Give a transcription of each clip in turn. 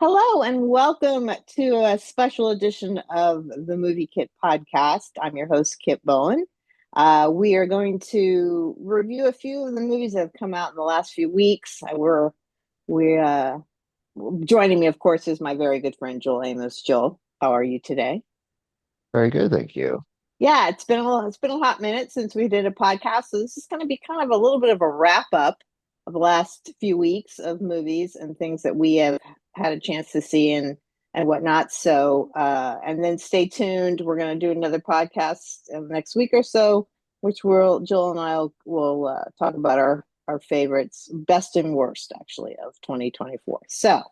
Hello and welcome to a special edition of the Movie Kit podcast. I'm your host, Kit Bowen. We are going to review a few of the movies that have come out in the last few weeks. We joining me, of course, is my very good friend Joel Amos. Joel, how are you today? Very good, thank you. Yeah, it's been a hot minute since we did a podcast, so this is going to be kind of a little bit of a wrap up of the last few weeks of movies and things that we have had a chance to see and whatnot. So, and then stay tuned. We're going to do another podcast in the next week or so, which Joel and I will talk about our favorites, best and worst, actually, of 2024. So,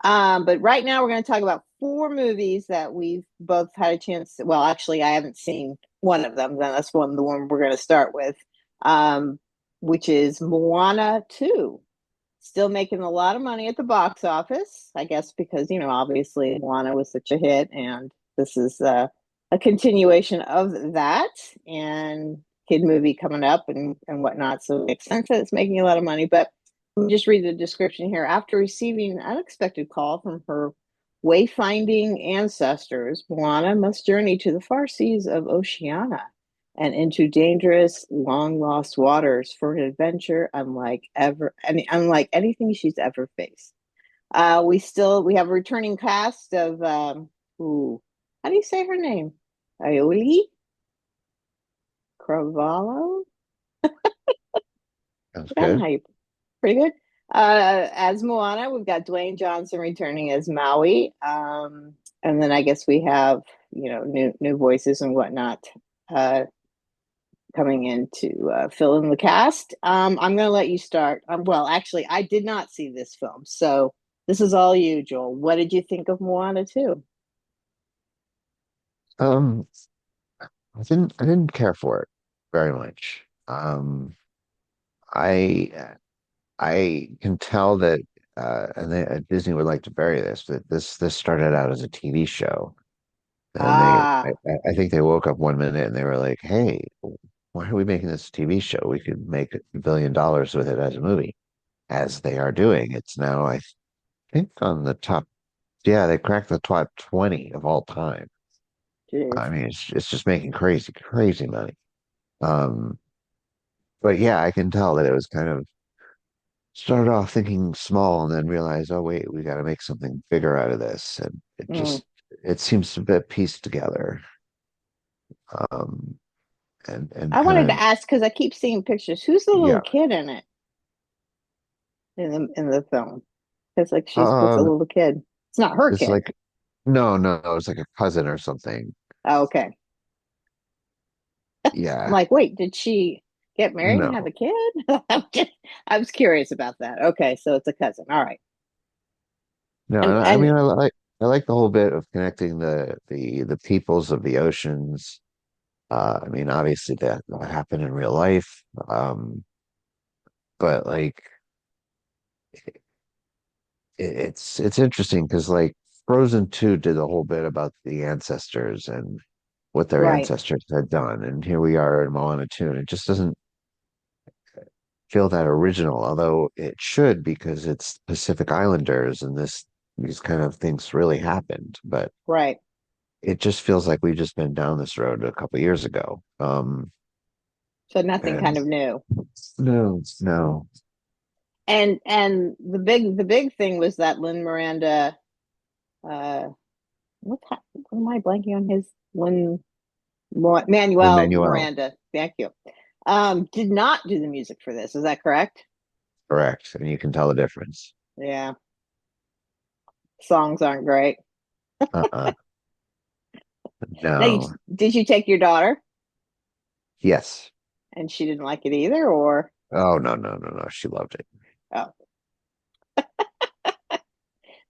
but right now we're going to talk about four movies that we've both had a chance to, well, actually, I haven't seen one of them. Then that's the one we're going to start with, which is Moana 2. Still making a lot of money at the box office, I guess, because, obviously Moana was such a hit, and this is a continuation of that and kid movie coming up and whatnot. So it makes sense that it's making a lot of money, but let me just read the description here. After receiving an unexpected call from her wayfinding ancestors, Moana must journey to the far seas of Oceania and into dangerous, long lost waters for an adventure unlike anything she's ever faced. We have a returning cast of how do you say her name? Ioli Cravalho? Sounds I don't know good. how you pretty good. As Moana, we've got Dwayne Johnson returning as Maui. And then I guess we have, new voices and whatnot uh, coming in to fill in the cast. I'm going to let you start. Well, actually, I did not see this film. So this is all you, Joel. What did you think of Moana 2? Um, I didn't care for it very much. I I can tell that Disney would like to bury this, that this started out as a TV show. And Ah, I think they woke up one minute and they were like, "Hey, why are we making this a TV show? We could make $1 billion with it as a movie," as they are doing. It's now, I think, on the top. Yeah, they cracked the top 20 of all time. geez. I mean, it's just making crazy, crazy money. Um, but yeah, I can tell that it was kind of started off thinking small and then realized, oh wait, we got to make something bigger out of this, and Mm. it seems a bit pieced together. Um, and I wanted to kind of ask because I keep seeing pictures. Who's the little yeah. kid in it in the film? Because like she's with the Um, little kid. It's not her it's kid. like no, it's like a cousin or something. Oh, okay. I'm Yeah, like, wait, did she get married and have no, a kid? I was curious about that. Okay, so it's a cousin. All right. no. And And I and mean, I like the whole bit of connecting the peoples of the oceans. I mean, obviously that happened in real life. But like it's interesting because like Frozen 2 did a whole bit about the ancestors and what their right, ancestors had done. And here we are in Moana 2, and it just doesn't feel that original, although it should because it's Pacific Islanders and these kind of things really happened. But right. it just feels like we've just been down this road a couple years ago. So nothing And kind of new. no. And the big thing was that Lin Miranda. Uh, what am I blanking on his Lin Manuel Emmanuel, Miranda? Thank you. Did not do the music for this. Is that correct? correct. And you can tell the difference. Yeah, songs aren't great. Uh-uh. Now, No. did you take your daughter Yes. and she didn't like it either, or Oh no. She loved it. oh?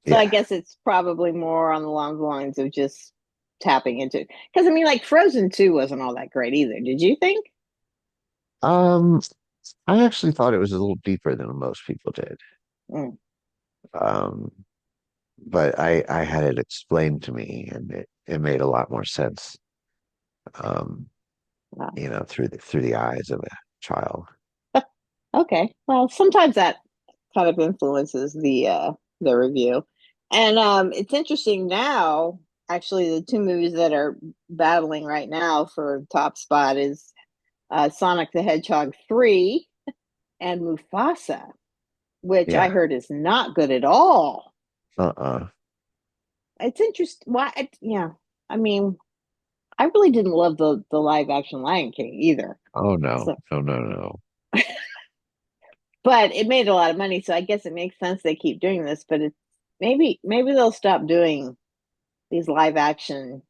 So I Yeah. guess it's probably more on along the lines of just tapping into because I mean, like Frozen 2 wasn't all that great either. Did you think? Um, I actually thought it was a little deeper than most people did. Mm, Um, but I had it explained to me and it made a lot more sense. Um, wow. through the eyes of a child. Okay. Well, sometimes that kind of influences the review. And it's interesting now, actually, the two movies that are battling right now for top spot is Sonic the Hedgehog 3 and Mufasa, which I Yeah. heard is not good at all. Uh-uh. It's interesting. Why? Yeah. I mean, I really didn't love the live action Lion King either. Oh no. So, No, no, no. but it made a lot of money, so I guess it makes sense they keep doing this. But it's maybe they'll stop doing these live action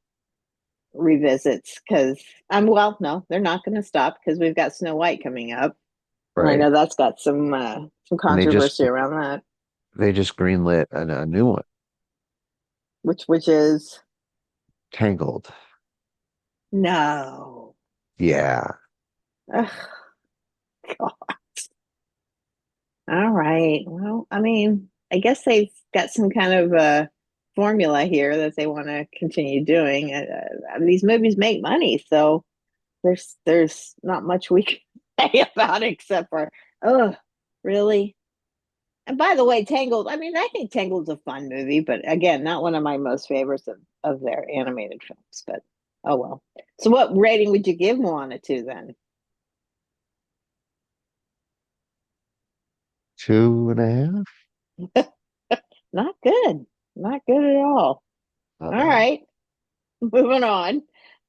revisits because well, no, they're not going to stop because we've got Snow White coming up, and I Right. know that's got some And controversy around that, they just greenlit a new one, which is Tangled. no. Yeah. Ugh, God. All right. Well, I mean, I guess they've got some kind of formula here that they want to continue doing. These movies make money, so there's not much we can say about it except for, oh, really? And by the way, Tangled, I mean, I think Tangled's a fun movie, but again, not one of my most favorites of their animated films, but oh well. So what rating would you give Moana to then? 2.5. Not good. Not good at all. All Uh-uh. right. Moving on.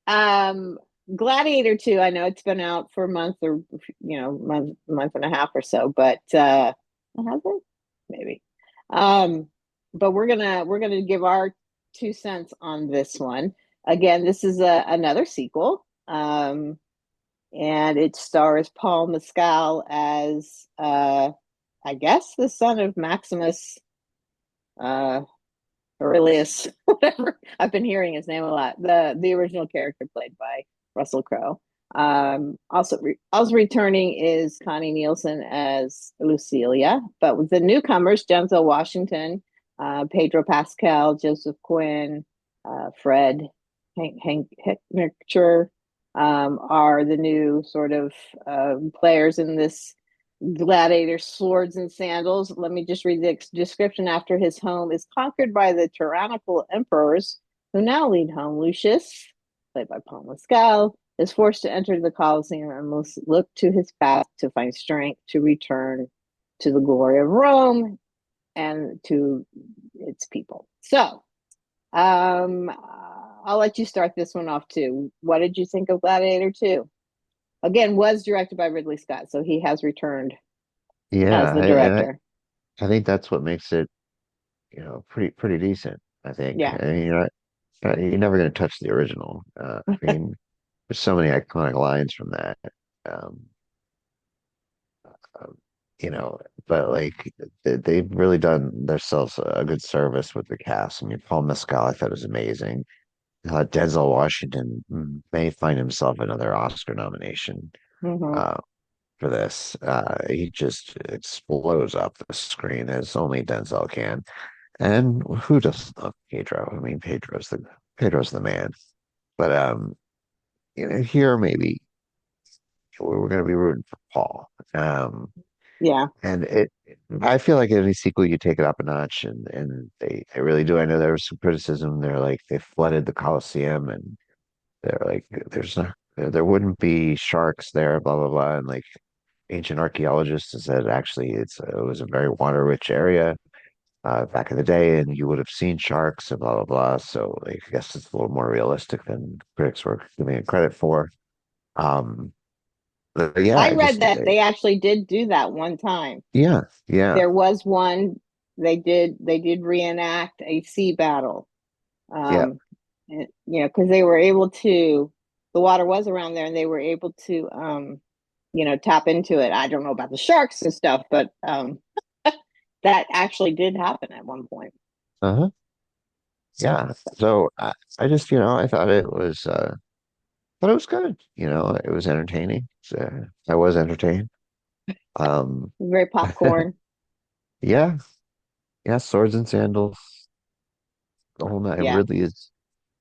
Um, Gladiator 2, I know it's been out for a month or month and a half or so, but has it? Maybe. Um, but we're gonna give our 2 cents on this one. Again, this is another sequel. And it stars Paul Mescal as I guess the son of Maximus uh Aurelius, whatever. I've been hearing his name a lot. The original character played by Russell Crowe. Also returning is Connie Nielsen as Lucilia, but with the newcomers, Denzel Washington, Pedro Pascal, Joseph Quinn, Fred, Hank Heckner, are the new sort of players in this gladiator swords and sandals. Let me just read the description. After his home is conquered by the tyrannical emperors who now lead home, Lucius, played by Paul Mescal, is forced to enter the Colosseum and must look to his path to find strength to return to the glory of Rome and to its people. So, um, I'll let you start this one off too. What did you think of Gladiator 2? Again, was directed by Ridley Scott, so he has returned as Yeah, the and director. I think that's what makes it, pretty decent. I think. Yeah. I mean, you're never going to touch the original. I mean, there's so many iconic lines from that. Um, um, you know, but like they've really done themselves a good service with the cast. I mean, Paul Mescal, I thought was amazing. Denzel Washington may find himself another Oscar nomination Hmm. uh, for this. He just explodes off the screen as only Denzel can. And who doesn't love Pedro? I mean, Pedro's the man. But here maybe we're going to be rooting for Paul. Yeah. And I feel like any sequel you take it up a notch, and they really do. I know there was some criticism. They're like they flooded the Colosseum, and they're like there wouldn't be sharks there, blah blah blah. And like ancient archaeologists have said, actually, it was a very water rich area back in the day, and you would have seen sharks and blah blah blah. So like, I guess it's a little more realistic than critics were giving it credit for. Um, but yeah, I read that they actually did do that one time. yeah, yeah, There was one they did reenact a sea battle. yeah. Because they were able to the water was around there and they were able to tap into it. I don't know about the sharks and stuff, but that actually did happen at one point. Uh-huh. Yeah. So I just, I thought it was good. It was entertaining. So I was entertained. Um, Very popcorn. yeah, yeah, swords and sandals. The whole night. Yeah. Ridley is.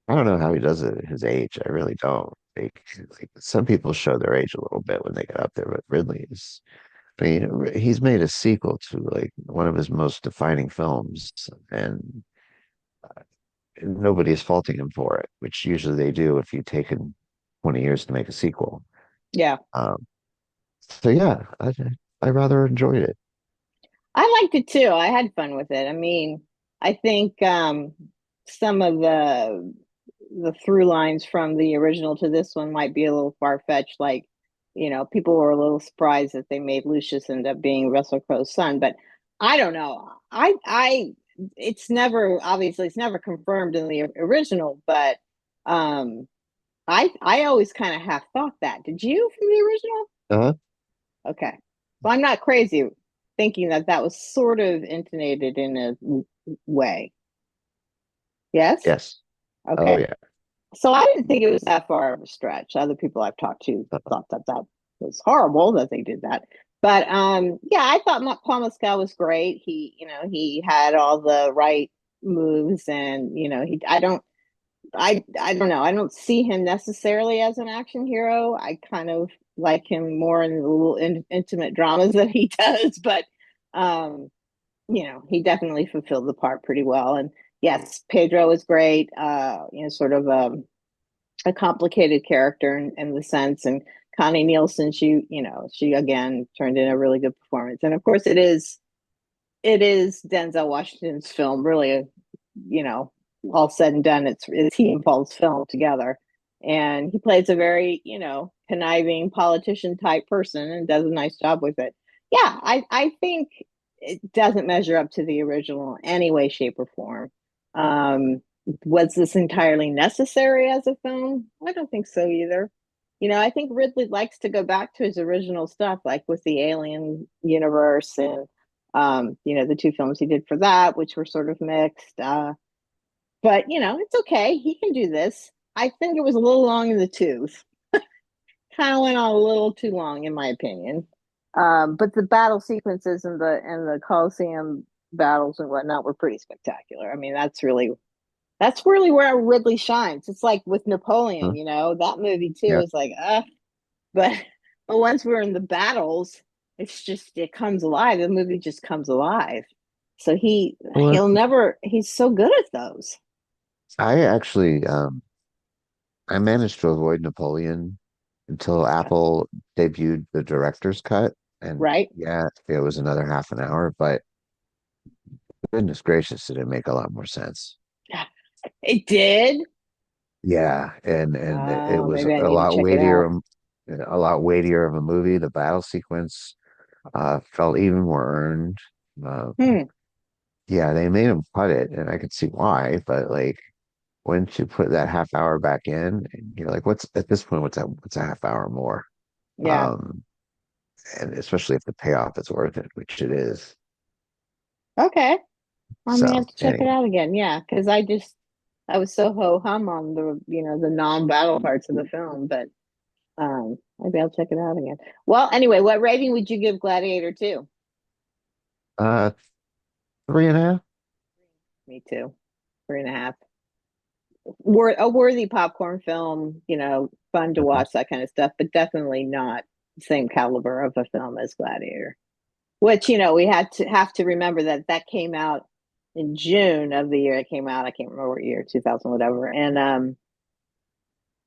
I don't know how he does it at his age. I really don't. Like some people show their age a little bit when they get up there, but Ridley is. I mean, he's made a sequel to like one of his most defining films, and nobody's faulting him for it, which usually they do if you've taken 20 years to make a sequel. Yeah. Um, so yeah, I rather enjoyed it. I liked it too. I had fun with it. I mean, I think some of the through lines from the original to this one might be a little far-fetched. Like, people were a little surprised that they made Lucius end up being Russell Crowe's son, but I don't know. It's never obviously it's never confirmed in the original, but um, I always kind of half thought that. Did you from the original? Uh-huh. Okay. So I'm not crazy thinking that that was sort of intonated in a way. Yes? Yes. Oh Okay. yeah. So I didn't think it was that far of a stretch. Other people I've talked to thought that that was horrible that they did that. But yeah, I thought Paul Mescal was great. He had all the right moves, and I don't know. I don't see him necessarily as an action hero. I kind of like him more in the little intimate dramas that he does, but um, he definitely fulfilled the part pretty well. And yes, Pedro is great. Sort of a complicated character in the sense. And Connie Nielsen, she again turned in a really good performance. And of course, it is Denzel Washington's film. Really, you know, all said and done, it's he and Paul's film together, and he plays a very conniving politician type person and does a nice job with it. Yeah, I think it doesn't measure up to the original in any way, shape, or form. Um, was this entirely necessary as a film? I don't think so either. I think Ridley likes to go back to his original stuff, like with the Alien universe and the two films he did for that, which were sort of mixed. But it's okay. He can do this. I think it was a little long in the tooth. Kind of went on a little too long, in my opinion. But the battle sequences and the Coliseum battles and whatnot were pretty spectacular. I mean, that's really where Ridley shines. It's like with Huh? Napoleon, that movie too Yeah. is like, but but once we're in the battles, it comes alive. The movie just comes alive. So Well, he's so good at those, I actually I managed to avoid Napoleon until Apple debuted the director's cut. And right? yeah, it was another half an hour, but goodness gracious, did it make a lot more sense. It did. Yeah, and it Oh, was maybe I need to check it out. a lot weightier of a movie. The battle sequence felt even more earned. Uh, Hmm. yeah, they made him cut it, and I could see why. But like, once you put that half hour back in, you're like, what's at this point? What's a half hour more? Yeah. Um, and especially if the payoff is worth it, which it is. Okay. I may have So to check it anyway, out again. Yeah, because I was so ho hum on the non-battle parts of the film, but maybe I'll check it out again. Well, anyway, what rating would you give Gladiator 2? uh, 3.5. Me too. 3.5. A worthy popcorn film, fun to Mhm. watch, that kind of stuff, but definitely not the same caliber of a film as Gladiator. Which, we had to have to remember that came out in June of the year it came out. I can't remember what year, 2000, whatever. And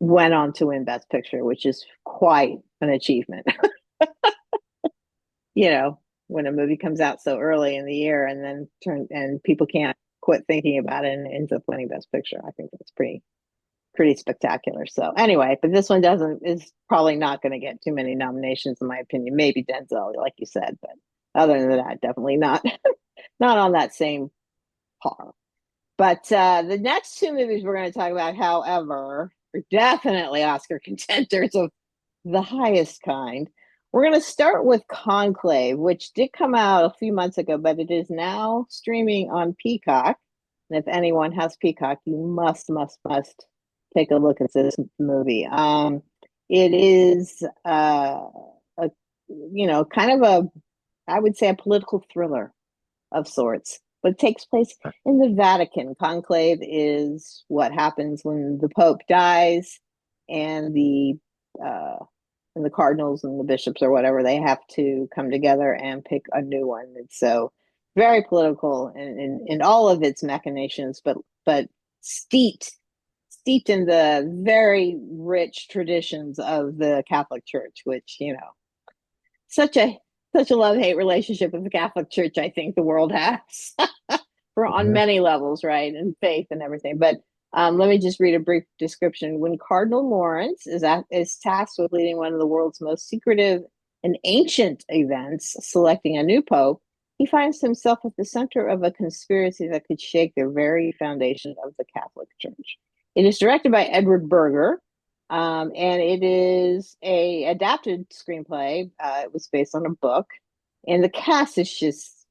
went on to win Best Picture, which is quite an achievement. When a movie comes out so early in the year and then people can't quit thinking about it and ends up winning Best Picture. I think that's pretty spectacular. So anyway, but this one doesn't is probably not going to get too many nominations in my opinion. Maybe Denzel, like you said, but other than that, definitely not not on that same par. But the next two movies we're going to talk about, however, are definitely Oscar contenders of the highest kind. We're going to start with Conclave, which did come out a few months ago, but it is now streaming on Peacock. And if anyone has Peacock, you must take a look at this movie. It is a kind of I would say a political thriller of sorts, but it takes place in the Vatican. Conclave is what happens when the Pope dies, and uh, the cardinals and the bishops or whatever they have to come together and pick a new one. And so, very political in all of its machinations, but steeped in the very rich traditions of the Catholic Church, which, such a such a love-hate relationship with the Catholic Church, I think the world has for on Mhm. many levels, right? And faith and everything. But let me just read a brief description. When Cardinal Lawrence is tasked with leading one of the world's most secretive and ancient events, selecting a new pope, he finds himself at the center of a conspiracy that could shake the very foundation of the Catholic Church. It is directed by Edward Berger, and it is a adapted screenplay. It was based on a book, and the cast is just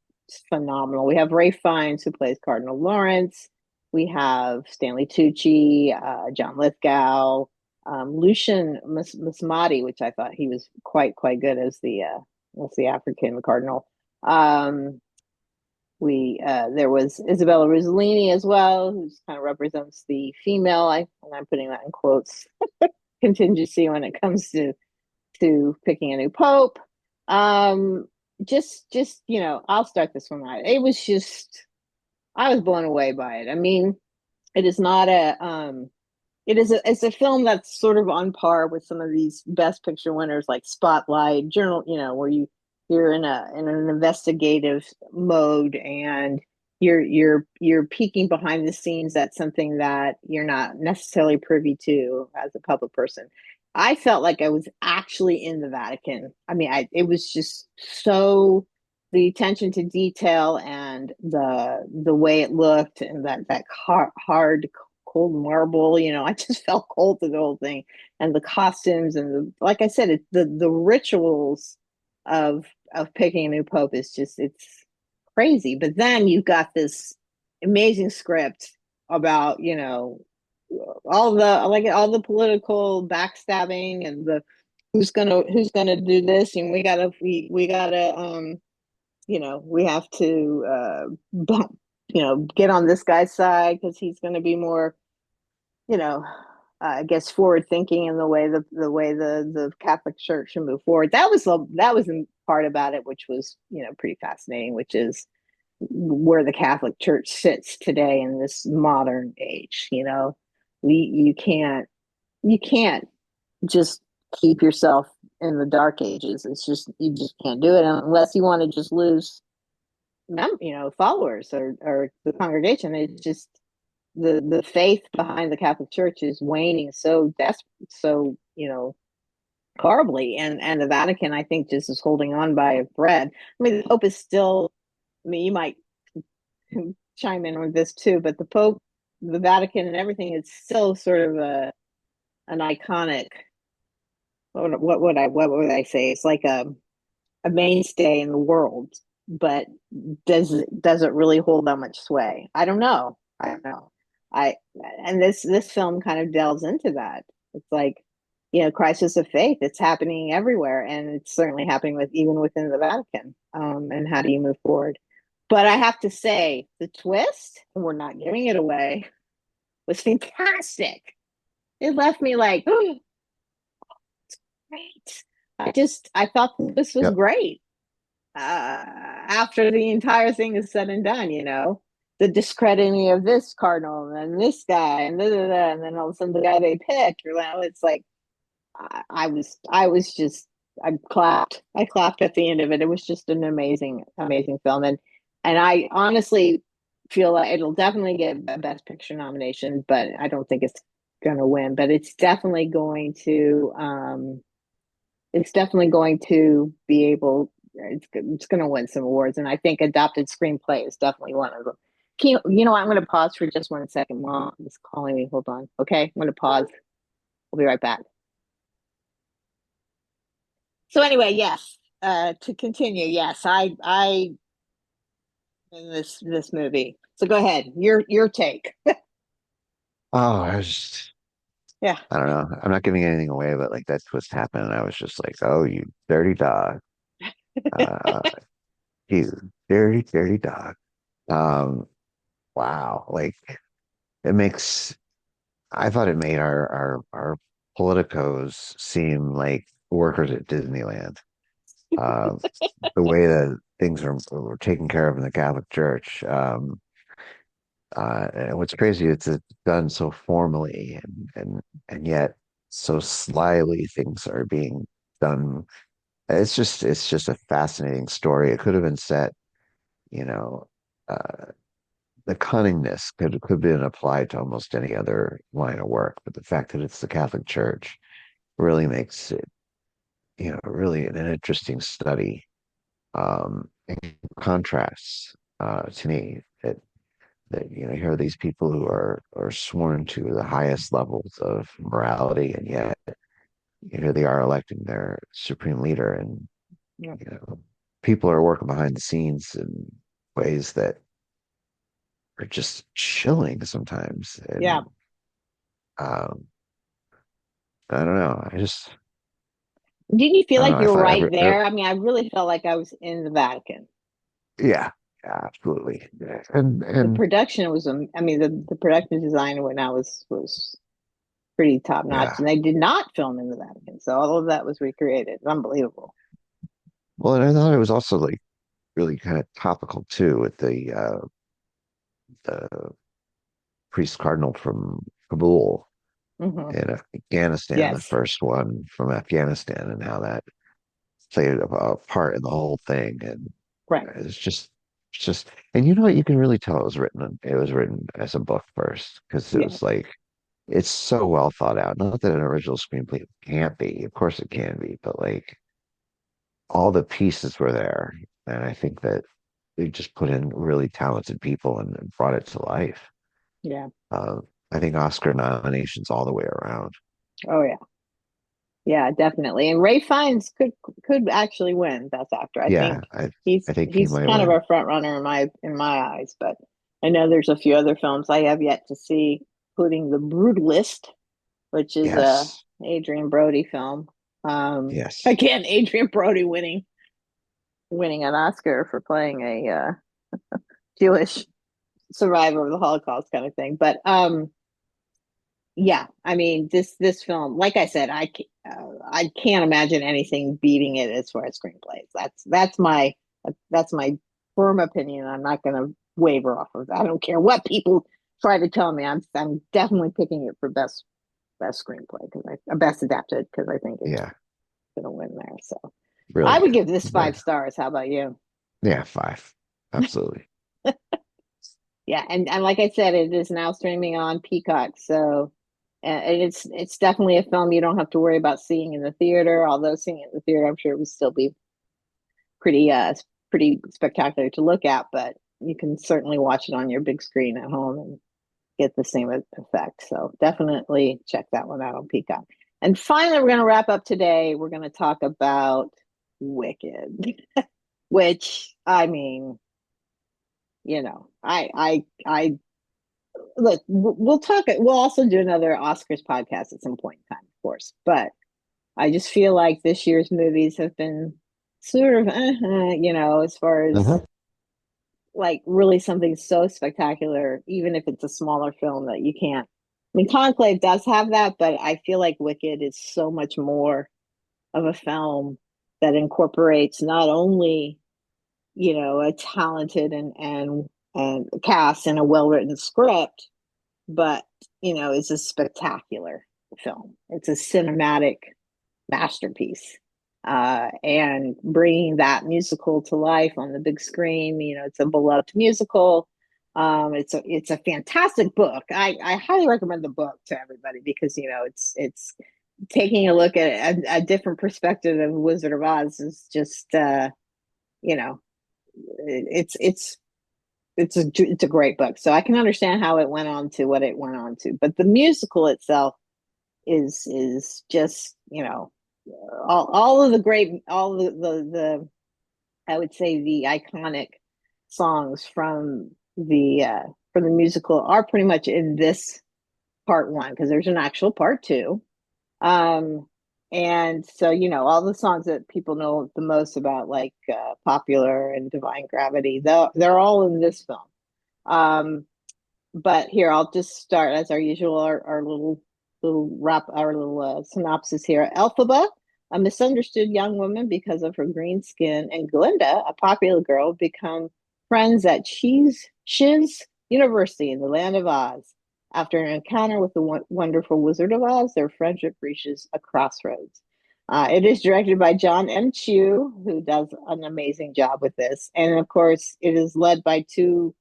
phenomenal. We have Ray Fiennes, who plays Cardinal Lawrence. We have Stanley Tucci, John Lithgow, Lucian Musmati, which I thought he was quite good as the African cardinal. Um, we There was Isabella Rossellini as well, who kind of represents the female. And I'm putting that in quotes contingency when it comes to picking a new pope. Um, just I'll start this one out. It was just I was blown away by it. I mean, it is not a it's a film that's sort of on par with some of these best picture winners like Spotlight, Journal, where you're in an investigative mode and you're peeking behind the scenes. That's something that you're not necessarily privy to as a public person. I felt like I was actually in the Vatican. I mean, it was just so the attention to detail and the way it looked and that hard cold marble. I just felt cold to the whole thing, and the costumes and like I said, the rituals of picking a new pope is just it's crazy. But then you've got this amazing script about all the political backstabbing and the who's gonna do this, and we gotta we have to bump, get on this guy's side because he's going to be more you know, I guess forward thinking in the way the Catholic Church should move forward. That was the part about it, which was pretty fascinating, which is where the Catholic Church sits today in this modern age. You can't just keep yourself in the dark ages. It's just you just can't do it unless you want to just lose followers or the congregation. It's just the faith behind the Catholic Church is waning so desperate, so horribly, and the Vatican, I think, just is holding on by a thread. I mean, the Pope is still. I mean, you might chime in on this too, but the Pope, the Vatican, and everything is still sort of an iconic. What would I say? It's like a mainstay in the world, but does it really hold that much sway? I don't know. I don't know. I and this film kind of delves into that. It's like, crisis of faith. It's happening everywhere, and it's certainly happening even within the Vatican. And how do you move forward? But I have to say, the twist, and we're not giving it away, was fantastic. It left me like, oh, great. I thought this was Yep. great. After the entire thing is said and done, the discrediting of this cardinal and this guy and da, da, da, and then all of a sudden the guy they pick, it's like I was just I clapped at the end of it. It was just an amazing film, and I honestly feel like it'll definitely get a Best Picture nomination, but I don't think it's going to win. But it's definitely going to be able. It's going to win some awards, and I think adapted screenplay is definitely one of them. I'm going to pause for just 1 second. Mom is calling me. Hold on. Okay, I'm going to pause. We'll be right back. So anyway, yes. To continue, yes, I in this movie. So go ahead. Your take. Oh, Yeah. I don't know. I'm not giving anything away, but like that twist happened, and I was just like, "Oh, you dirty dog! Uh, you dirty dog!" Um, wow. Like it makes. I thought it made our politicos seem like workers at Disneyland. Uh, the way that things were taken care of in the Catholic Church. And what's crazy, it's done so formally and yet so slyly things are being done. It's just a fascinating story. It could have been set, you know, uh, the cunningness could have been applied to almost any other line of work, but the fact that it's the Catholic Church really makes it, really an interesting study. And contrasts to me that here are these people who are sworn to the highest levels of morality, and yet here they are electing their supreme leader, and Yeah. you know people are working behind the scenes in ways that are just chilling sometimes. Yeah. And um, I don't know. Didn't you feel I don't like know. I you were thought right there? I mean, I really felt like I was in the Vatican. yeah, yeah, absolutely. Yeah. And The and production was, I mean, the production design and whatnot was pretty top notch, yeah. and they did not film in the Vatican, so all of that was recreated. Unbelievable. Well, and I thought it was also like really kind of topical too with the priest cardinal from Kabul Hmm. in Afghanistan, the Yes, first one from Afghanistan, and how that played a part in the whole thing. And right. it's just, and you know what? You can really tell it was written as a book first because it was Yes, like it's so well thought out. Not that an original screenplay can't be, of course it can be, but like all the pieces were there, and I think that they just put in really talented people and brought it to life. yeah. Uh, I think Oscar nominations all the way around. Oh yeah, yeah, definitely. And Ray Fiennes could actually win Best Actor. I Yeah, think I he's I think he he's might kind of win. a front runner in my eyes. But I know there's a few other films I have yet to see, including The Brutalist, which is a Yes, Adrian Brody film. yes, Again, Adrian Brody winning an Oscar for playing a Jewish survivor of the Holocaust kind of thing. But yeah, I mean this film, like I said, I can't imagine anything beating it as far as screenplays. That's my firm opinion. I'm not going to waver off of that. I don't care what people try to tell me. I'm definitely picking it for best screenplay because I best adapted because I think it's yeah, going to win there. So I really would good. give this Very, 5 stars. How about you? yeah, five, absolutely. Yeah, and like I said, it is now streaming on Peacock. So and it's definitely a film you don't have to worry about seeing in the theater. Although seeing it in the theater, I'm sure it would still be pretty pretty spectacular to look at. But you can certainly watch it on your big screen at home and get the same effect. So definitely check that one out on Peacock. And finally, we're going to wrap up today. We're going to talk about Wicked, which I mean, I look, we'll talk. We'll also do another Oscars podcast at some point in time, of course. But I just feel like this year's movies have been sort of, as far as Uh-huh. like really something so spectacular, even if it's a smaller film that you can't. I mean, Conclave does have that, but I feel like Wicked is so much more of a film that incorporates not only a talented and cast and a well written script, but it's a spectacular film. It's a cinematic masterpiece. And bringing that musical to life on the big screen, it's a beloved musical. It's a fantastic book. I highly recommend the book to everybody because it's taking a look at a different perspective of Wizard of Oz is just you know it's it's a great book. So I can understand how it went on to what it went on to. But the musical itself is just all of the great all the I would say the iconic songs from the musical are pretty much in this part one because there's an actual part two. Um, and so all the songs that people know the most about, like Popular and Divine Gravity, they're all in this film. Um, but here, I'll just start as our usual, our little synopsis here. Elphaba, a misunderstood young woman because of her green skin, and Glinda, a popular girl, become friends at Shiz University in the land of Oz. After an encounter with the wonderful Wizard of Oz, their friendship reaches a crossroads. It is directed by John M. Chu, who does an amazing job with this. And of course, it is led by two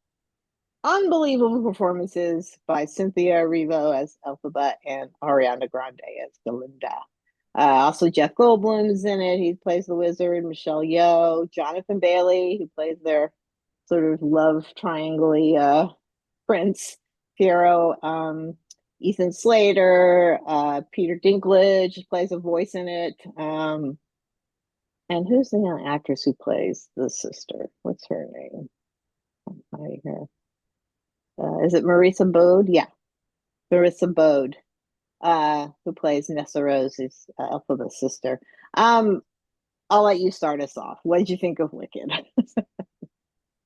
unbelievable performances by Cynthia Erivo as Elphaba and Ariana Grande as Glinda. Also, Jeff Goldblum's in it. He plays the wizard. Michelle Yeoh, Jonathan Bailey, who plays their sort of love triangle prince, Piero, Ethan Slater, Peter Dinklage plays a voice in it. And who's the young actress who plays the sister? What's her name? Right here. Is it Marisa Bode? Yeah, Marisa Bode, who plays Nessa Rose, who's Elphaba's sister. I'll let you start us off. What did you think of Wicked?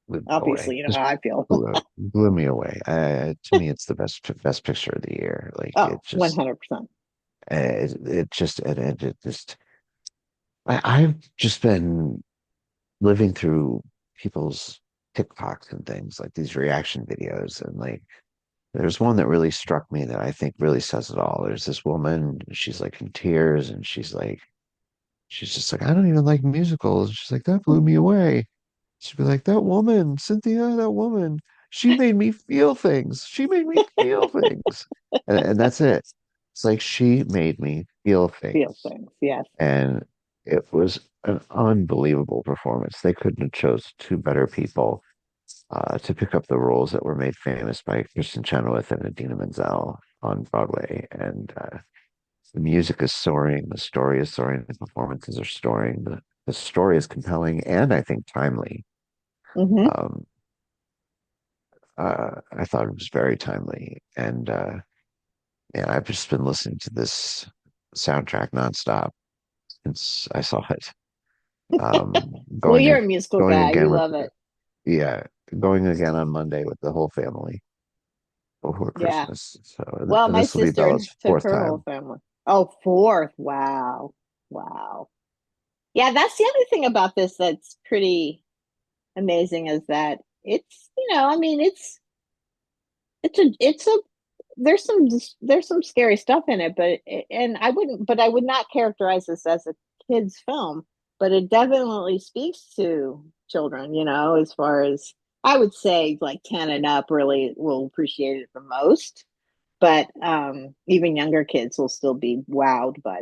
Blew me away. Obviously, you know Just how I feel. blew me away. To me, it's the best picture of the year. Like Oh, 100%. it just. I've just been living through people's TikToks and things like these reaction videos, and like there's one that really struck me that I think really says it all. There's this woman, she's like in tears, and she's just like, I don't even like musicals. She's like, that blew me away. She'd be like, that woman, Cynthia, that woman, she made me feel things. She made me feel things. And that's it. It's like she made me feel Feel things. things, yes. And it was an unbelievable performance. They couldn't have chose two better people to pick up the roles that were made famous by Kristen Chenoweth and Idina Menzel on Broadway. And the music is soaring, the story is soaring, the performances are soaring, the story is compelling and I think timely. Mm-hmm. Um, I thought it was very timely, and yeah, I've just been listening to this soundtrack nonstop since I saw it. Um, Well, going you're ag a musical going guy. You again with love it. yeah, going again on Monday with the whole family before Yeah. Christmas. So Well, my this will be sister Bella's took fourth her whole time. family. Oh, fourth. Wow. Wow. Yeah, that's the other thing about this that's pretty amazing is that I mean, it's a there's some scary stuff in it, but I would not characterize this as a kids film, but it definitely speaks to children, as far as I would say like 10 and up really will appreciate it the most. But even younger kids will still be wowed by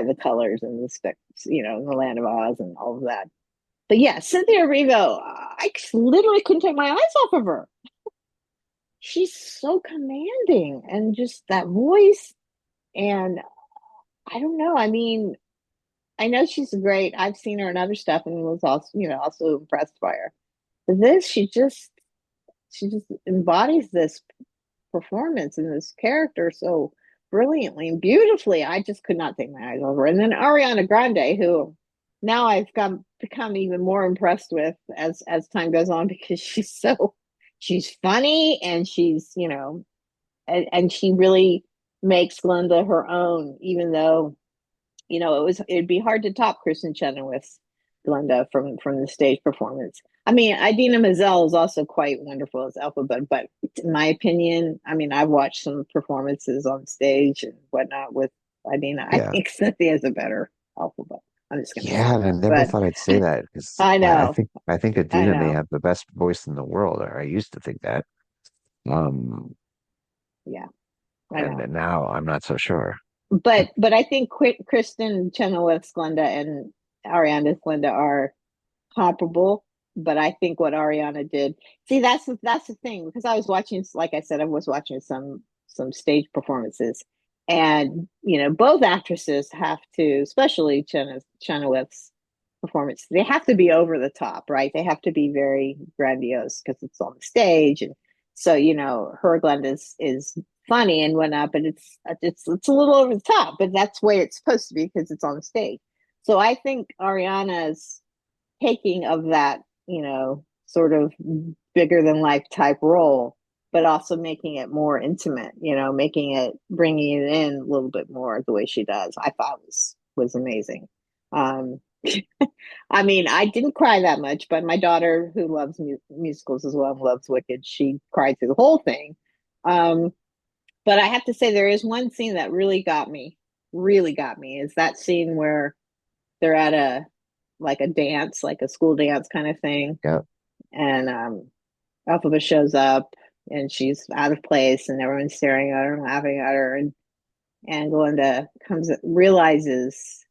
the colors and the specs, in the Land of Oz and all of that. But yeah, Cynthia Erivo, I literally couldn't take my eyes off of her. She's so commanding and just that voice. And I don't know. I mean, I know she's great. I've seen her in other stuff and was also impressed by her. But she just embodies this performance and this character so brilliantly and beautifully. I just could not take my eyes off her. And then Ariana Grande, who now become even more impressed with as time goes on because she's funny and and she really makes Glinda her own, even though it'd be hard to top Kristen Chenoweth's Glinda from the stage performance. I mean, Idina Menzel is also quite wonderful as Elphaba, but in my opinion, I mean, I've watched some performances on stage and whatnot with Idina. I Yeah, think Cynthia is a better Elphaba. I'm just gonna say yeah, and I that, never but thought I'd say that because I know, I think I Adina may know, have the best voice in the world, or I used to think that. Um, yeah, I and know. now I'm not so sure. But I think Kristen Chenoweth's Glinda and Ariana's Glinda are comparable. But I think what Ariana did, see, that's the thing because I was watching, like I said, I was watching some stage performances, and both actresses have to, especially Chenoweth's performance, they have to be over the top, right? They have to be very grandiose because it's on the stage, and so her Glinda is funny and whatnot, but it's a little over the top, but that's the way it's supposed to be because it's on the stage. So I think Ariana's taking of that, sort of bigger than life type role, but also making it more intimate, bringing it in a little bit more the way she does, I thought was amazing. I mean, I didn't cry that much, but my daughter, who loves musicals as well and loves Wicked, she cried through the whole thing. Um, but I have to say, there is one scene that really got me, is that scene where they're at a like a dance, like a school dance kind of thing, Yeah. and Alphaba shows up and she's out of place, and everyone's staring at her and laughing at her, and Glinda comes realizes,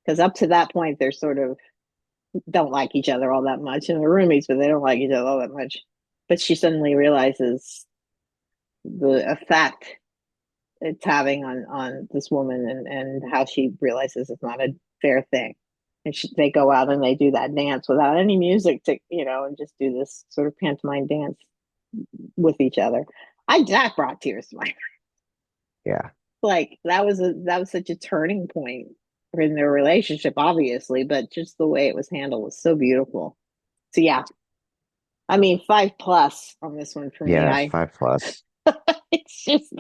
because up to that point they're sort of don't like each other all that much, and they're roommates, but they don't like each other all that much. But she suddenly realizes the effect it's having on this woman, and how she realizes it's not a fair thing. And they go out and they do that dance without any music to, and just do this sort of pantomime dance with each other. That brought tears to my Yeah. like that was such a turning point in their relationship, obviously, but just the way it was handled was so beautiful. So yeah, I mean 5+ on this one for me. Yeah. I 5+. It's just,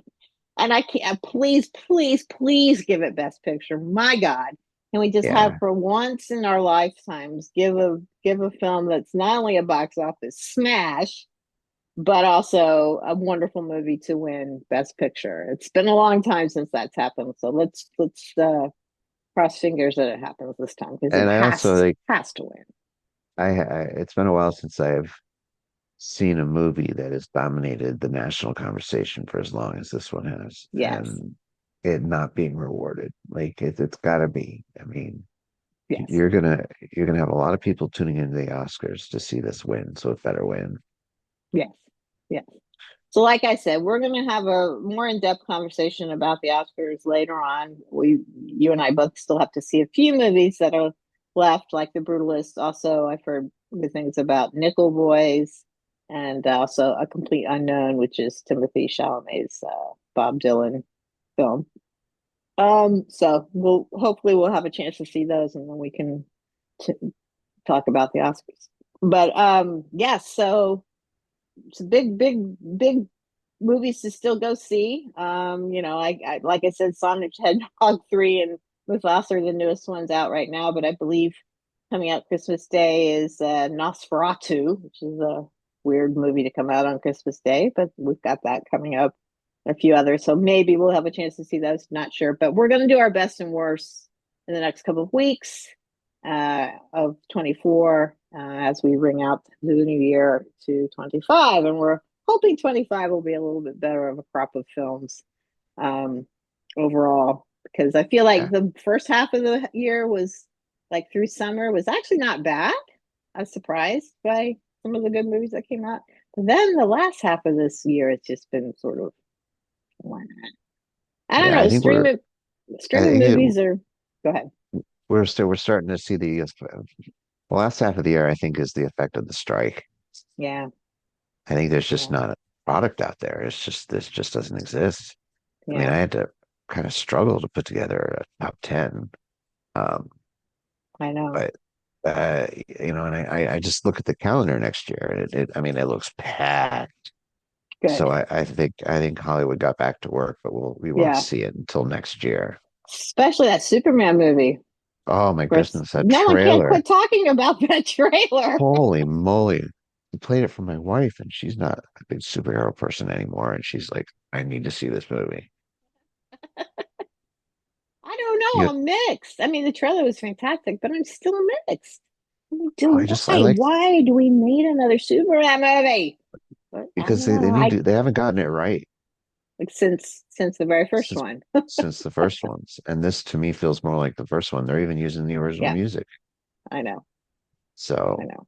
and I can't, please, please, please give it Best Picture. My God, can we just have Yeah. for once in our lifetimes give a film that's not only a box office smash, but also a wonderful movie to win Best Picture. It's been a long time since that's happened, so let's cross fingers that it happens this time, because it And I also like has to win. it's been a while since I've seen a movie that has dominated the national conversation for as long as this one has, Yes, and it not being rewarded. Like it's got to be. I mean, yes, you're gonna have a lot of people tuning into the Oscars to see this win, so it better win. yes, yes. So, like I said, we're going to have a more in-depth conversation about the Oscars later on. You and I both still have to see a few movies that are left, like The Brutalist. Also, I've heard good things about Nickel Boys, and also A Complete Unknown, which is Timothy Chalamet's Bob Dylan film. So we'll have a chance to see those, and then we can t talk about the Oscars. But yes, so it's a big movies to still go see. I like I said, Sonic Hedgehog 3 and Mufasa are the newest ones out right now, but I believe coming out Christmas Day is Nosferatu, which is a weird movie to come out on Christmas Day, but we've got that coming up. A few others, so maybe we'll have a chance to see those. Not sure, but we're going to do our best and worst in the next couple of weeks of 24 as we ring out the new year to 25, and we're hoping 25 will be a little bit better of a crop of films um, overall, because I feel like Yeah. the first half of the year was like through summer was actually not bad. I was surprised by some of the good movies that came out, but then the last half of this year it's just been sort of, I don't Yeah, know, I think I streaming think movies are, go ahead. we're starting to see the last half of the year. I think is the effect of the strike. Yeah, I think there's just yeah, not a product out there. This just doesn't exist. I mean, yeah, I had to kind of struggle to put together a top 10. Um, I know. but and I just look at the calendar next year, and I mean, it looks packed. Good. So I think Hollywood got back to work, but we won't Yeah, see it until next year. especially that Superman movie. Of Oh my course, goodness, that no one can't trailer. quit talking about that trailer. Holy moly. I played it for my wife, and she's not a big superhero person anymore. And she's like, I need to see this movie. I don't know. You, I'm mixed. I mean, the trailer was fantastic, but I'm still mixed. I Why? like Why do we need another Superman movie? But I because don't know. they haven't gotten it right Like since the very first since one. since the first ones. And this to me feels more like the first one. They're even using the original Yeah, music. I know. I So know.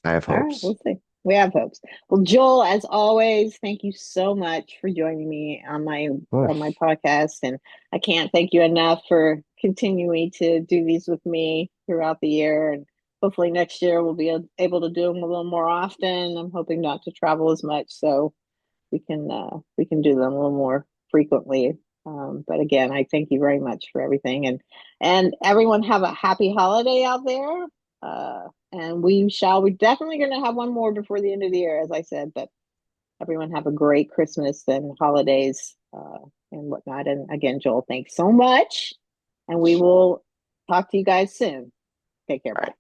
I have All right, hopes. we'll see. We have hopes. Well, Joel, as always, thank you so much for joining me Of on my course. podcast, and I can't thank you enough for continuing to do these with me throughout the year. And hopefully next year we'll be able to do them a little more often. I'm hoping not to travel as much, so we can do them a little more frequently. But again, I thank you very much for everything, and everyone have a happy holiday out there. And we're definitely going to have one more before the end of the year, as I said. But everyone have a great Christmas and holidays and whatnot. And again, Joel, thanks so much, and we will talk to you guys soon. Take care. All Bye. right.